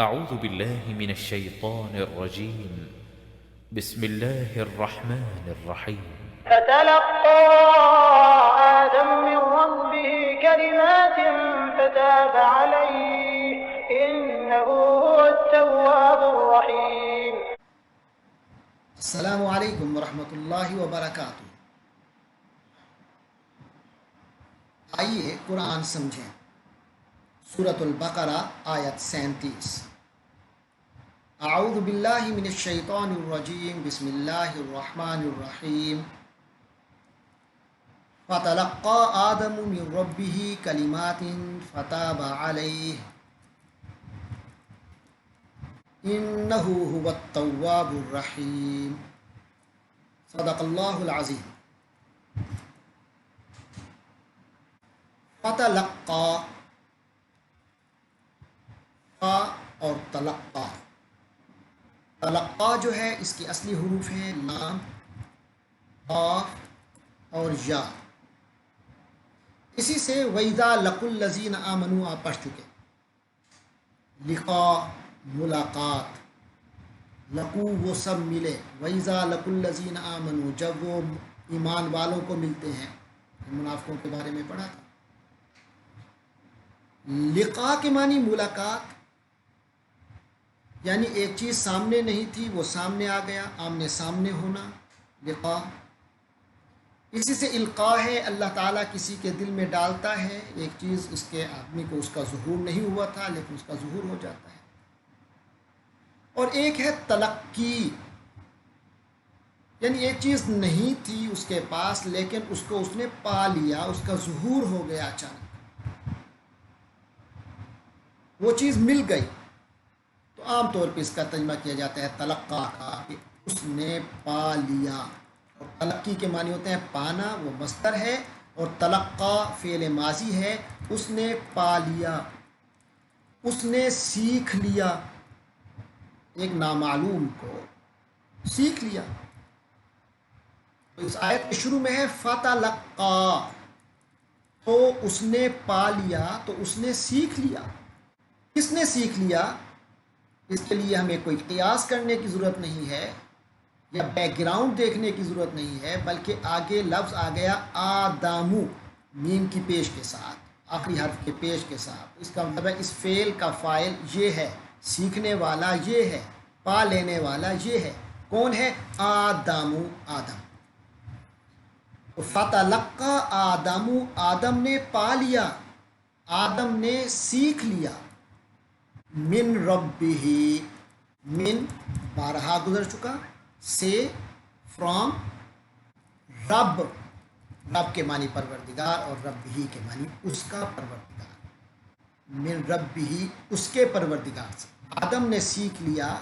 أعوذ بالله من الشيطان الرجيم. بسم الله الرحمن الرحيم. فتلقى آدم من ربه كلمات فتاب عليه إنه هو التواب الرحيم. السلام علیکم ورحمۃ اللہ وبرکاتہ۔ آئیے قرآن سمجھیں۔ سورۃ البقرہ آیت 37۔ اعوذ باللہ من الشیطان الرجیم، بسم اللہ الرحمن الرحیم۔ فتلقى آدم من ربه کلمات فتاب علیہ انہ هو التواب الرحیم۔ صدق اللہ العظیم۔ فتلقى، فا اور تلقى۔ تلقى جو ہے اس کی اصلی حروف ہیں لام، قاف اور یا۔ اسی سے وَإِذَا لَقُوا الَّذِينَ آمَنُوا آپ پڑھ چکے۔ لقاء ملاقات، لقو وہ سب ملے، وَإِذَا لَقُوا الَّذِينَ آمَنُوا جب وہ ایمان والوں کو ملتے ہیں۔ منافقوں کے بارے میں پڑھا تھا۔ لقاء کے معنی ملاقات، یعنی ایک چیز سامنے نہیں تھی وہ سامنے آ گیا، آمنے سامنے ہونا، لقاء۔ اسی سے القاء ہے، اللہ تعالیٰ کسی کے دل میں ڈالتا ہے ایک چیز، اس کے آدمی کو اس کا ظہور نہیں ہوا تھا لیکن اس کا ظہور ہو جاتا ہے۔ اور ایک ہے تلقی، یعنی ایک چیز نہیں تھی اس کے پاس لیکن اس کو اس نے پا لیا، اس کا ظہور ہو گیا اچانک، وہ چیز مل گئی۔ تو عام طور پہ اس کا ترجمہ کیا جاتا ہے تلقا کا، کہ اس نے پا لیا۔ اور تلقی کے معنی ہوتے ہیں پانا، وہ مصدر ہے، اور تلقا فعل ماضی ہے، اس نے پا لیا، اس نے سیکھ لیا، ایک نامعلوم کو سیکھ لیا۔ تو اس آیت کے شروع میں ہے فتلقا، تو اس نے پا لیا، تو اس نے سیکھ لیا۔ کس نے سیکھ لیا؟ اس کے لیے ہمیں کوئی قیاس کرنے کی ضرورت نہیں ہے یا بیک گراؤنڈ دیکھنے کی ضرورت نہیں ہے، بلکہ آگے لفظ آ گیا آدامو، میم کی پیش کے ساتھ، آخری حرف کے پیش کے ساتھ۔ اس کا مطلب ہے اس فعل کا فاعل یہ ہے، سیکھنے والا یہ ہے، پا لینے والا یہ ہے۔ کون ہے؟ آدامو، آدم۔ فتلقى آدم، آدم نے پا لیا، آدم نے سیکھ لیا، من ربہ، من بارہا گزر چکا، سے، فرام، رب، رب کے معنی پروردگار اور رب ہی کے معنی اس کا پروردگار، من ربہ اس کے پروردگار سے۔ آدم نے سیکھ لیا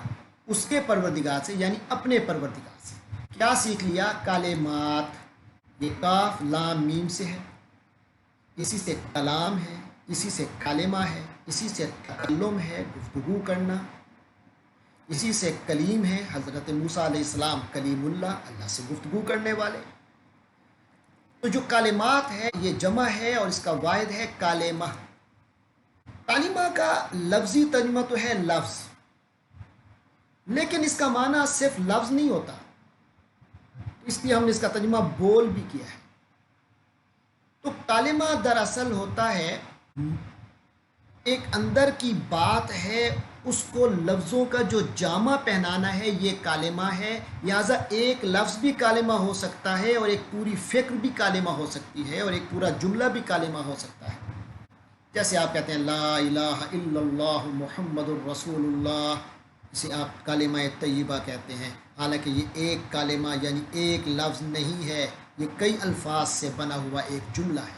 اس کے پروردگار سے، یعنی اپنے پروردگار سے۔ کیا سیکھ لیا؟ کلمات، یہ کاف لام میم سے ہے، اسی سے کلام ہے، اسی سے کلمہ ہے، اسی سے تکلم ہے، گفتگو کرنا، اسی سے کلیم ہے، حضرت موسیٰ علیہ السلام کلیم اللہ، اللہ سے گفتگو کرنے والے۔ تو جو کلمات ہے یہ جمع ہے اور اس کا واحد ہے کلمہ۔ کلمہ کا لفظی ترجمہ تو ہے لفظ، لیکن اس کا معنی صرف لفظ نہیں ہوتا، اس لیے ہم نے اس کا ترجمہ بول بھی کیا ہے۔ تو کلمہ دراصل ہوتا ہے ایک اندر کی بات ہے، اس کو لفظوں کا جو جامع پہنانا ہے، یہ کلمہ ہے۔ لہٰذا ایک لفظ بھی کلمہ ہو سکتا ہے، اور ایک پوری فکر بھی کلمہ ہو سکتی ہے، اور ایک پورا جملہ بھی کلمہ ہو سکتا ہے۔ جیسے آپ کہتے ہیں لا الہ الا اللہ محمد الرسول اللہ، اسے آپ کلمہ طیبہ کہتے ہیں، حالانکہ یہ ایک کلمہ یعنی ایک لفظ نہیں ہے، یہ کئی الفاظ سے بنا ہوا ایک جملہ ہے۔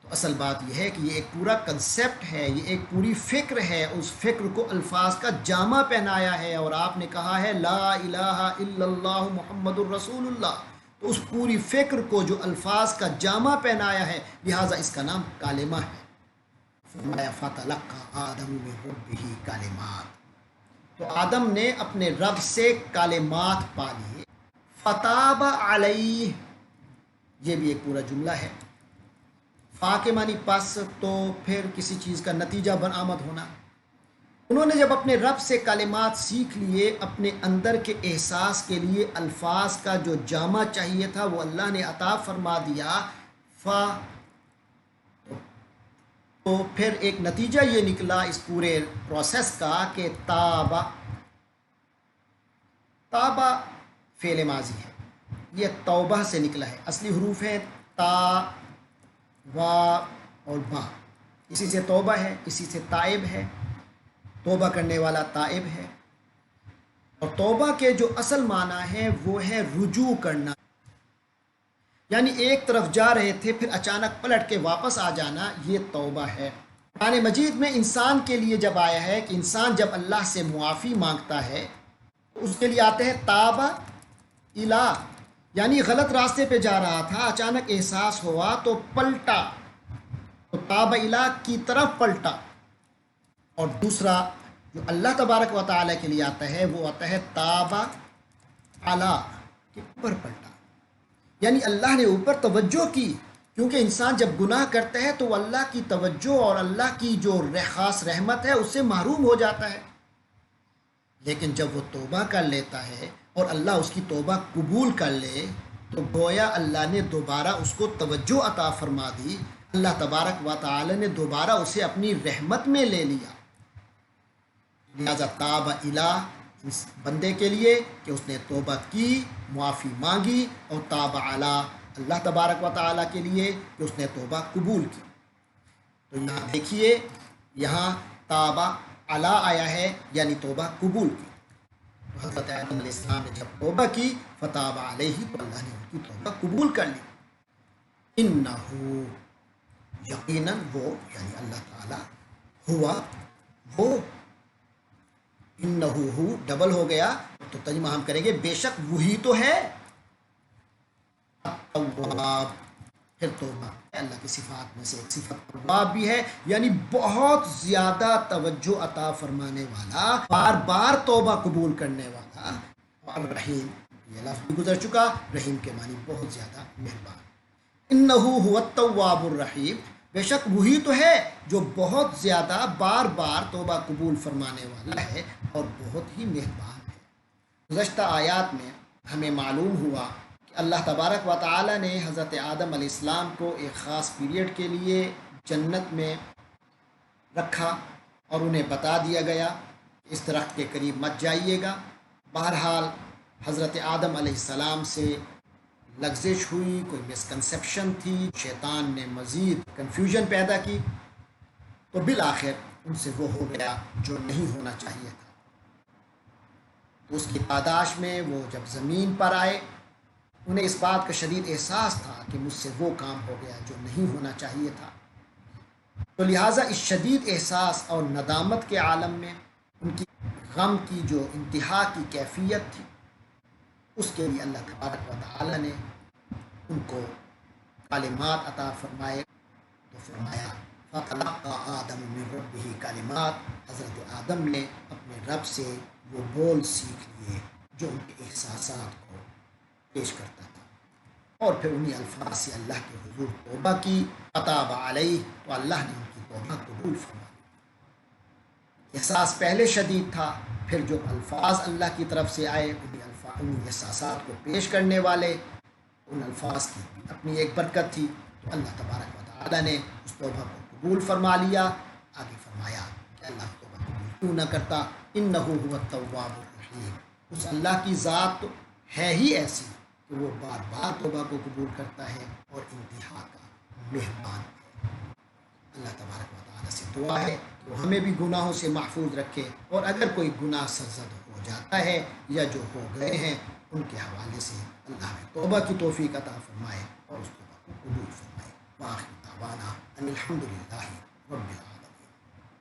تو اصل بات یہ ہے کہ یہ ایک پورا کنسیپٹ ہے، یہ ایک پوری فکر ہے، اس فکر کو الفاظ کا جامع پہنایا ہے، اور آپ نے کہا ہے لا الہ الا اللہ محمد الرسول اللہ، تو اس پوری فکر کو جو الفاظ کا جامع پہنایا ہے، لہٰذا اس کا نام کلمہ ہے۔ فرمایا فتلقى آدم من ربہ کلمات، تو آدم نے اپنے رب سے کلمات پا لیے۔ فتاب علیہ، یہ بھی ایک پورا جملہ ہے۔ فا کے معنی پس، تو پھر کسی چیز کا نتیجہ برآمد ہونا۔ انہوں نے جب اپنے رب سے کلمات سیکھ لیے، اپنے اندر کے احساس کے لیے الفاظ کا جو جامع چاہیے تھا وہ اللہ نے عطا فرما دیا، تو پھر ایک نتیجہ یہ نکلا اس پورے پروسیس کا کہ تابہ فعل ماضی ہے، یہ توبہ سے نکلا ہے۔ اصلی حروف ہیں تا، وا اور با، اسی سے توبہ ہے، اسی سے تائب ہے، توبہ کرنے والا تائب ہے۔ اور توبہ کے جو اصل معنی ہے وہ ہے رجوع کرنا، یعنی ایک طرف جا رہے تھے پھر اچانک پلٹ کے واپس آ جانا، یہ توبہ ہے۔ قرآن مجید میں انسان کے لیے جب آیا ہے کہ انسان جب اللہ سے معافی مانگتا ہے تو اس کے لیے آتے ہیں تابہ الا، یعنی غلط راستے پہ جا رہا تھا، اچانک احساس ہوا تو پلٹا، تو تابہ الا کی طرف پلٹا۔ اور دوسرا جو اللہ تبارک و تعالیٰ کے لیے آتا ہے وہ آتا ہے تابہ علی، کے اوپر پلٹا، یعنی اللہ نے اوپر توجہ کی، کیونکہ انسان جب گناہ کرتا ہے تو وہ اللہ کی توجہ اور اللہ کی جو خاص رحمت ہے اس سے محروم ہو جاتا ہے۔ لیکن جب وہ توبہ کر لیتا ہے اور اللہ اس کی توبہ قبول کر لے تو گویا اللہ نے دوبارہ اس کو توجہ عطا فرما دی، اللہ تبارک و تعالی نے دوبارہ اسے اپنی رحمت میں لے لیا۔ لہذا تاب الہ اس بندے کے لیے کہ اس نے توبہ کی، معافی مانگی، اور تاب علی اللہ تبارک و تعالیٰ کے لیے کہ اس نے توبہ قبول کی۔ تو یہاں دیکھیے، یہاں تاب علی آیا ہے یعنی توبہ قبول کی۔ حضرت آدم علیہ السلام نے جب توبہ کی فتاب علیہ، تو اللہ نے ان کی توبہ قبول کر لی۔ انہو، یقیناً وہ، یعنی اللہ تعالیٰ، ہوا وہ، انہو ہو ڈبل ہو گیا تو ترجمہ ہم کریں گے بے شک وہی تو ہے التواب۔ پھر توبہ اللہ کی صفات میں سے ایک صفت تواب بھی ہے، یعنی بہت زیادہ توجہ عطا فرمانے والا، بار بار توبہ قبول کرنے والا، اور رحیم، یہ لفظ بھی گزر چکا، رحیم کے معنی بہت زیادہ مہربان۔ انہو هو التواب الرحیم، بے شک وہی تو ہے جو بہت زیادہ بار بار توبہ قبول فرمانے والا ہے اور بہت ہی مہربان ہے۔ گزشتہ آیات میں ہمیں معلوم ہوا کہ اللہ تبارک و تعالی نے حضرت آدم علیہ السلام کو ایک خاص پیریڈ کے لیے جنت میں رکھا اور انہیں بتا دیا گیا کہ اس درخت کے قریب مت جائیے گا۔ بہرحال حضرت آدم علیہ السلام سے لغزش ہوئی، کوئی مسکنسیپشن تھی، شیطان نے مزید کنفیوژن پیدا کی، تو بالآخر ان سے وہ ہو گیا جو نہیں ہونا چاہیے تھا۔ تو اس کی پاداش میں وہ جب زمین پر آئے، انہیں اس بات کا شدید احساس تھا کہ مجھ سے وہ کام ہو گیا جو نہیں ہونا چاہیے تھا۔ تو لہٰذا اس شدید احساس اور ندامت کے عالم میں ان کی غم کی جو انتہا کی کیفیت تھی، اس کے لیے اللہ تبارک و تعالی نے ان کو کلمات عطا فرمائے۔ تو فرمایا فَتَلَقَّى آدَمُ مِن رَبِّهِ کلمات، حضرت آدم نے اپنے رب سے وہ بول سیکھ لیے جو ان کے احساسات کو پیش کرتا تھا، اور پھر انہی الفاظ سے اللہ کے حضور توبہ کی، فتاب علیہ، تو اللہ نے ان کی توبہ قبول فرما لی۔ احساس پہلے شدید تھا، پھر جو الفاظ اللہ کی طرف سے آئے ان احساسات کو پیش کرنے والے، ان الفاظ کی اپنی ایک برکت تھی، تو اللہ تبارک و تعالیٰ نے اس توبہ کو قبول فرما لیا۔ آگے فرمایا کہ اللہ توبہ قبول کیوں نہ کرتا، انہو هو التواب الرحیم، اس اللہ کی ذات تو ہے ہی ایسی کہ وہ بار بار توبہ کو قبول کرتا ہے اور انتہا کا مہربان ہے۔ اللہ تبارک و تعالیٰ سے دعا ہے کہ وہ ہمیں بھی گناہوں سے محفوظ رکھے، اور اگر کوئی گناہ سرزد ہو جاتا ہے یا جو ہو گئے ہیں ان کے حوالے سے اللہ میں توبہ کی توفیق عطا فرمائے اور اس توبہ کو قبول فرمائے۔ وآخر دعوانا ان الحمد للہ رب العالمین۔